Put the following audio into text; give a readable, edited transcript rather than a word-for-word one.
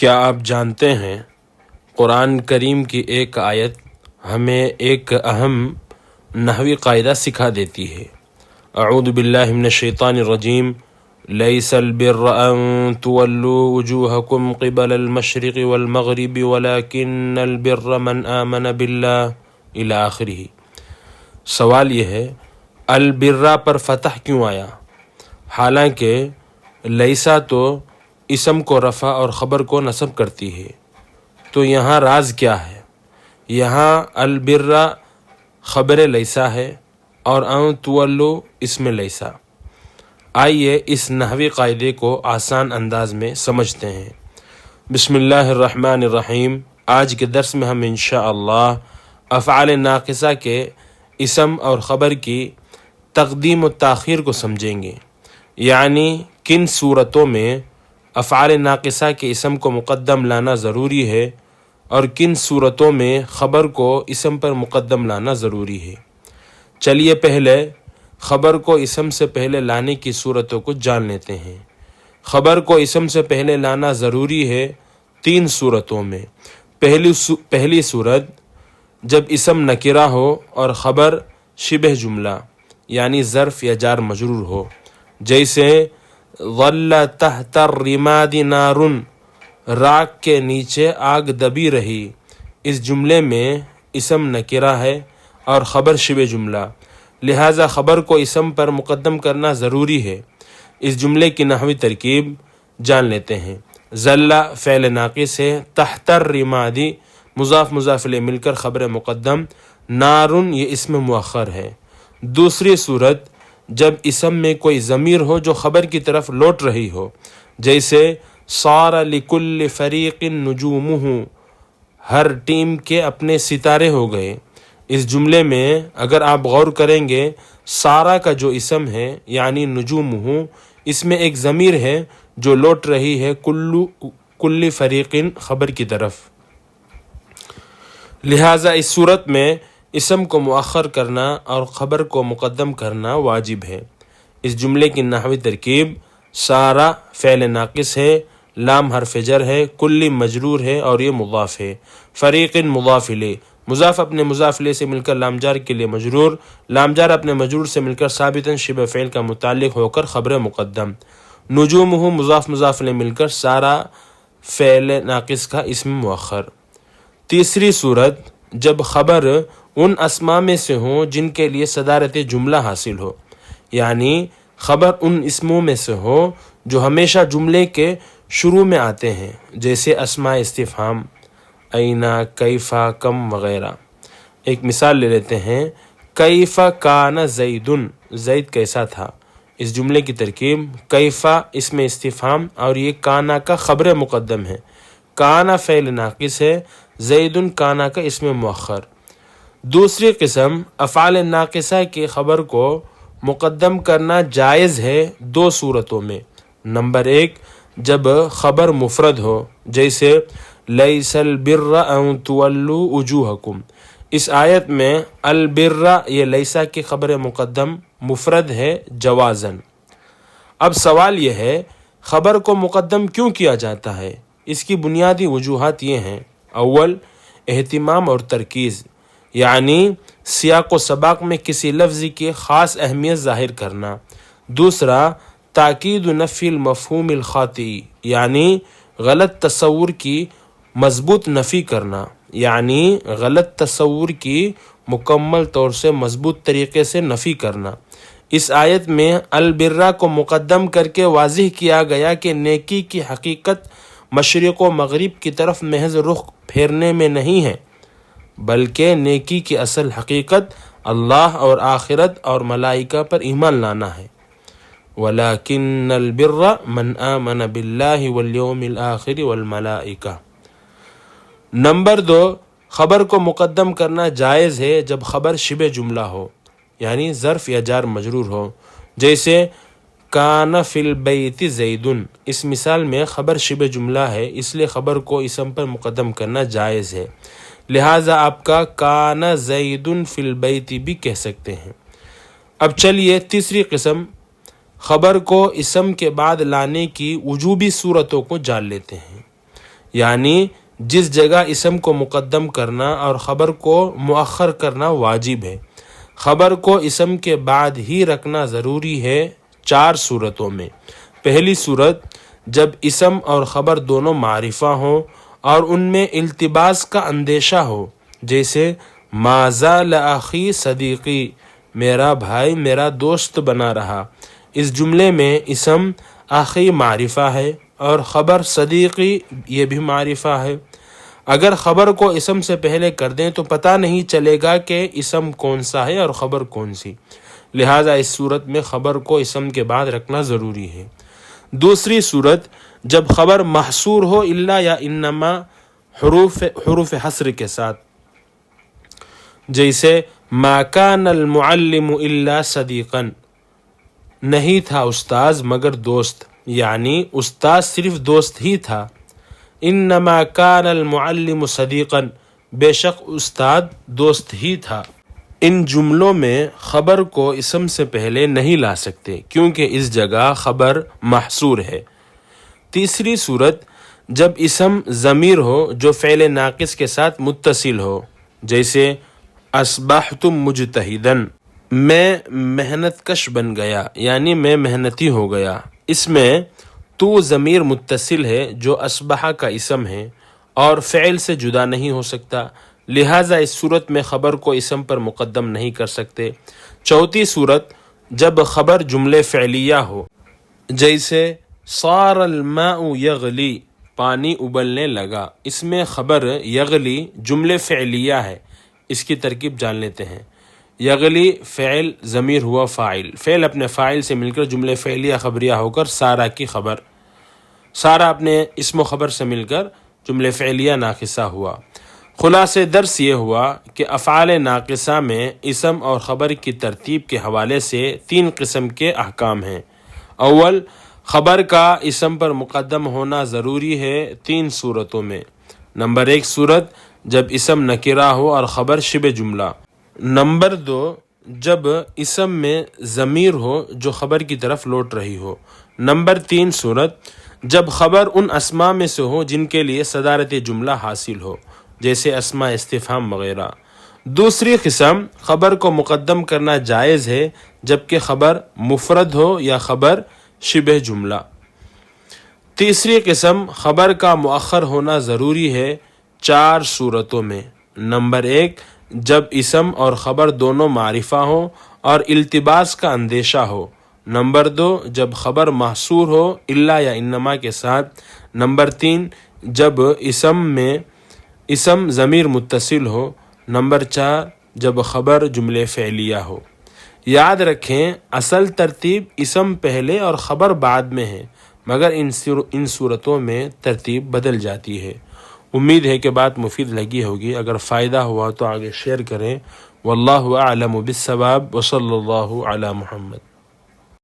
کیا آپ جانتے ہیں قرآن کریم کی ایک آیت ہمیں ایک اہم نحوی قاعدہ سکھا دیتی ہے۔ اعوذ باللہ من الشیطان الرجیم لیس البر ان تولوا وجوہکم قبل المشرق والمغرب ولکن البر من آمن باللہ الی آخرہ۔ سوال یہ ہے البرہ پر فتح کیوں آیا، حالانکہ لیسا تو اسم کو رفع اور خبر کو نصب کرتی ہے، تو یہاں راز کیا ہے؟ یہاں البرہ خبر لیسا ہے اور ان تولو اسم لیسا۔ آئیے اس نحوی قاعدے کو آسان انداز میں سمجھتے ہیں۔ بسم اللہ الرحمن الرحیم۔ آج کے درس میں ہم انشاءاللہ افعال ناقصہ کے اسم اور خبر کی تقدیم و تاخیر کو سمجھیں گے، یعنی کن صورتوں میں افعال ناقصہ کے اسم کو مقدم لانا ضروری ہے اور کن صورتوں میں خبر کو اسم پر مقدم لانا ضروری ہے۔ چلیے پہلے خبر کو اسم سے پہلے لانے کی صورتوں کو جان لیتے ہیں۔ خبر کو اسم سے پہلے لانا ضروری ہے تین صورتوں میں۔ پہلی صورت جب اسم نکرہ ہو اور خبر شبہ جملہ یعنی ظرف یا جار مجرور ہو، جیسے ظل تحت الرماد نار، راکھ کے نیچے آگ دبی رہی۔ اس جملے میں اسم نکرہ ہے اور خبر شبہ جملہ، لہذا خبر کو اسم پر مقدم کرنا ضروری ہے۔ اس جملے کی نحوی ترکیب جان لیتے ہیں۔ ظل فعل ناقص ہے، تحت الرماد مضاف مضاف الیہ مل کر خبر مقدم، نار یہ اسم مؤخر ہے۔ دوسری صورت جب اسم میں کوئی ضمیر ہو جو خبر کی طرف لوٹ رہی ہو، جیسے صار لکل فریق نجومہ، ہر ٹیم کے اپنے ستارے ہو گئے۔ اس جملے میں اگر آپ غور کریں گے، سارا کا جو اسم ہے یعنی نجومہ، اس میں ایک ضمیر ہے جو لوٹ رہی ہے کل فریق خبر کی طرف، لہٰذا اس صورت میں اسم کو مؤخر کرنا اور خبر کو مقدم کرنا واجب ہے۔ اس جملے کی نحوی ترکیب سارا فعل ناقص ہے، لام حرف جر ہے، کل مجرور ہے اور یہ مضاف ہے، فریق مضاف الیہ، مضاف اپنے مضاف الیہ سے مل کر لام جار کے لیے مجرور، لام جار اپنے مجرور سے مل کر ثابتاً شبہ فعل کا متعلق ہو کر خبر مقدم، نجومہ مضاف مضاف الیہ مل کر سارا فعل ناقص کا اسم مؤخر۔ تیسری صورت جب خبر ان اسماء میں سے ہوں جن کے لیے صدارت جملہ حاصل ہو، یعنی خبر ان اسموں میں سے ہو جو ہمیشہ جملے کے شروع میں آتے ہیں، جیسے اسماء استفہام اینا، کیفا، کم وغیرہ۔ ایک مثال لے لیتے ہیں، کیفا کان زیدن، زید کیسا تھا۔ اس جملے کی ترکیب کیفا اسم استفہام اور یہ کانا کا خبر مقدم ہے، کانا فعل ناقص ہے، زیدن کانا کا اسم مؤخر۔ دوسری قسم افعال ناقصہ کی خبر کو مقدم کرنا جائز ہے دو صورتوں میں۔ نمبر ایک جب خبر مفرد ہو، جیسے لیس البر ان تولوا وجوہکم۔ اس آیت میں البر یہ لیسا کی خبر مقدم مفرد ہے جوازن۔ اب سوال یہ ہے خبر کو مقدم کیوں کیا جاتا ہے؟ اس کی بنیادی وجوہات یہ ہیں۔ اول اہتمام اور ترکیز، یعنی سیاق و سباق میں کسی لفظ کی خاص اہمیت ظاہر کرنا۔ دوسرا تاکید نفی المفہوم الخاطئی، یعنی غلط تصور کی مضبوط نفی کرنا، یعنی غلط تصور کی مکمل طور سے مضبوط طریقے سے نفی کرنا۔ اس آیت میں البرہ کو مقدم کر کے واضح کیا گیا کہ نیکی کی حقیقت مشرق و مغرب کی طرف محض رخ پھیرنے میں نہیں ہے، بلکہ نیکی کی اصل حقیقت اللہ اور آخرت اور ملائکہ پر ایمان لانا ہے۔ وَلَكِنَّ الْبِرَّ مَنْ آمَنَ بِاللَّهِ وَالْيَوْمِ الْآخِرِ وَالْمَلَائِكَةِ۔ نمبر دو خبر کو مقدم کرنا جائز ہے جب خبر شبہ جملہ ہو، یعنی ظرف یا جار مجرور ہو، جیسے کان فی البیت زیدن۔ اس مثال میں خبر شبہ جملہ ہے، اس لیے خبر کو اسم پر مقدم کرنا جائز ہے، لہٰذا آپ کا کان زیدن فی البیت بھی کہہ سکتے ہیں۔ اب چلیے تیسری قسم خبر کو اسم کے بعد لانے کی وجوبی صورتوں کو جان لیتے ہیں، یعنی جس جگہ اسم کو مقدم کرنا اور خبر کو مؤخر کرنا واجب ہے، خبر کو اسم کے بعد ہی رکھنا ضروری ہے 4 صورتوں میں۔ پہلی صورت جب اسم اور خبر دونوں معرفہ ہوں اور ان میں التباس کا اندیشہ ہو، جیسے ما زال اخی صدیقی، میرا بھائی میرا دوست بنا رہا۔ اس جملے میں اسم اخی معرفہ ہے اور خبر صدیقی یہ بھی معرفہ ہے۔ اگر خبر کو اسم سے پہلے کر دیں تو پتہ نہیں چلے گا کہ اسم کون سا ہے اور خبر کون سی، لہٰذا اس صورت میں خبر کو اسم کے بعد رکھنا ضروری ہے۔ دوسری صورت جب خبر محصور ہو الا یا انما حروف حصر کے ساتھ، جیسے ما کان المعلم الا صدیقا، نہیں تھا استاذ مگر دوست، یعنی استاذ صرف دوست ہی تھا۔ انما کان المعلم صدیقا، بے شک استاد دوست ہی تھا۔ ان جملوں میں خبر کو اسم سے پہلے نہیں لا سکتے کیونکہ اس جگہ خبر محصور ہے۔ تیسری صورت جب اسم ضمیر ہو جو فعل ناقص کے ساتھ متصل ہو، جیسے اصبحت مجتہدا، میں محنت کش بن گیا، یعنی میں محنتی ہو گیا۔ اس میں تو ضمیر متصل ہے جو اصبح کا اسم ہے اور فعل سے جدا نہیں ہو سکتا، لہٰذا اس صورت میں خبر کو اسم پر مقدم نہیں کر سکتے۔ چوتھی صورت جب خبر جملے فعلیہ ہو، جیسے صار الماء یغلی، پانی ابلنے لگا، اس میں خبر یغلی جملے فعلیہ ہے۔ اس کی ترکیب جان لیتے ہیں۔ یغلی فعل ضمیر ہوا فاعل، فعل اپنے فاعل سے مل کر جملے فعلیہ خبریہ ہو کر سارا کی خبر، سارا اپنے اسم و خبر سے مل کر جملے فعلیہ ناقصہ ہوا۔ خلاصے درس یہ ہوا کہ افعال ناقصہ میں اسم اور خبر کی ترتیب کے حوالے سے 3 قسم کے احکام ہیں۔ اول، خبر کا اسم پر مقدم ہونا ضروری ہے 3 صورتوں میں۔ نمبر 1 صورت جب اسم نکرہ ہو اور خبر شبہ جملہ۔ نمبر 2 جب اسم میں ضمیر ہو جو خبر کی طرف لوٹ رہی ہو۔ نمبر 3 صورت جب خبر ان اسماء میں سے ہو جن کے لیے صدارت جملہ حاصل ہو، جیسے اسماء استفہام وغیرہ۔ دوسری قسم خبر کو مقدم کرنا جائز ہے جبکہ خبر مفرد ہو یا خبر شبہ جملہ۔ تیسری قسم خبر کا مؤخر ہونا ضروری ہے 4 صورتوں میں۔ نمبر 1 جب اسم اور خبر دونوں معرفہ ہوں اور التباس کا اندیشہ ہو۔ نمبر 2 جب خبر محصور ہو الا یا انما کے ساتھ۔ نمبر 3 جب اسم میں اسم ضمیر متصل ہو۔ نمبر 4 جب خبر جملے فعلیہ ہو۔ یاد رکھیں اصل ترتیب اسم پہلے اور خبر بعد میں ہے، مگر ان صورتوں میں ترتیب بدل جاتی ہے۔ امید ہے کہ بات مفید لگی ہوگی، اگر فائدہ ہوا تو آگے شیئر کریں۔ واللہ اعلم بالصواب وصلی اللہ علی محمد۔